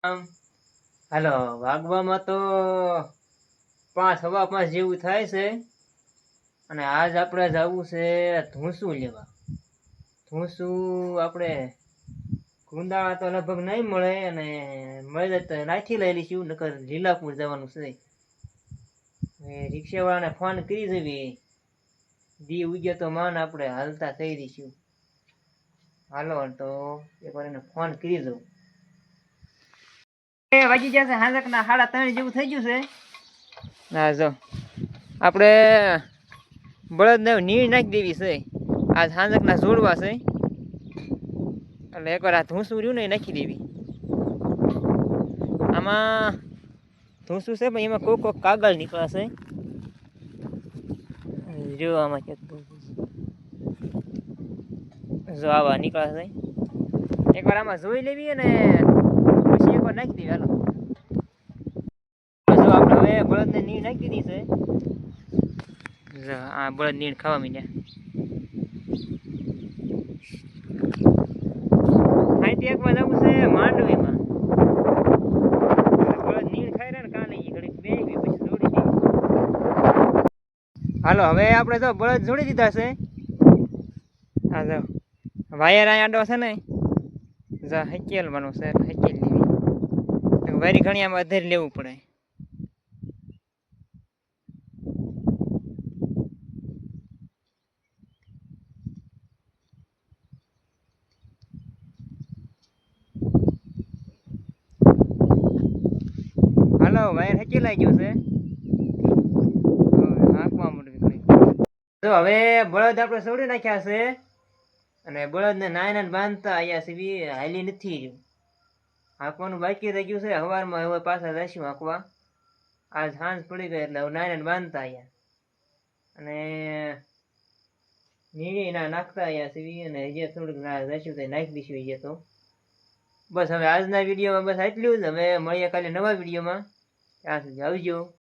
હાલો વાગવામાં તો 5:15 જેવું થાય છે અને આજ આપણે જવું છે ધૂસું લેવા. ધૂસું આપણે કુંદાળા તો લગભગ નહીં મળે અને મળે તો નાખી લઈ લઈશું, નકર લીલાપુર જવાનું છે. રિક્ષાવાળાને ફોન કરી દેવી, દી ઉગ્યો તો માન આપણે હાલતા થઈ દઈશું. હાલો તો એકવાર એને ફોન કરી દઉં. વાગી ગયા છે હાજકના 3:30 જેવું થઈ ગયું છે. હા જો આપણે બળદને નીર નાખી દેવી છે. આજ હાજકના જોડવા છે એટલે એકવાર આ ધૂસું રહ્યું ને નાખી દેવી. આમાં ધૂસું છે પણ એમાં કોક કાગળ નીકળશે. જો આમાં જો આવા નીકળશે. એકવાર આમાં જોઈ લેવી અને પછી એકવાર નાખી દેવી. હાલો જો આપણે હવે બળદને નીર નાખી દીધી છે. જો આ બળદ નીર ખાવા માંડ્યા. અહીંથી એકવાર જવું છે માંડવીમાં. બળદ નીર ખાઈ રહ્યા ને કાલે ઘડીક બેસી પછી જોડી દીધી. હાલો હવે આપણે જો બળદ જોડી દીધા છે. હા જો વાયર અહીં આડો છે ને, જા હકેલવાનું છે, હકેલ લેવી. વારી ઘણી આમાં અધેર લેવું પડે. હાલો વાયર હકેલાઈ ગયો છે. હાંકવા મળ્યું. તો હવે બળદ આપણે છોડી નાખ્યા છે અને બળદને નાયને બાંધતા અહીંયા સુધી હાલી નથી રહ્યું. હાંકવાનું બાકી રહી ગયું છે. સવારમાં હવે પાછા જઈશું હાંકવા. આજ સાંજ પડી ગઈ એટલે નાયને બાંધતા અહીંયા અને નીણી ના નાખતા અહીંયા સુધી અને હજી થોડુંક જઈશું તો નાખી દઈશું. હજી તો બસ હવે આજના વિડીયોમાં બસ આટલું જ. હવે મળીએ કાલે નવા વિડીયોમાં. ત્યાં સુધી આવજો.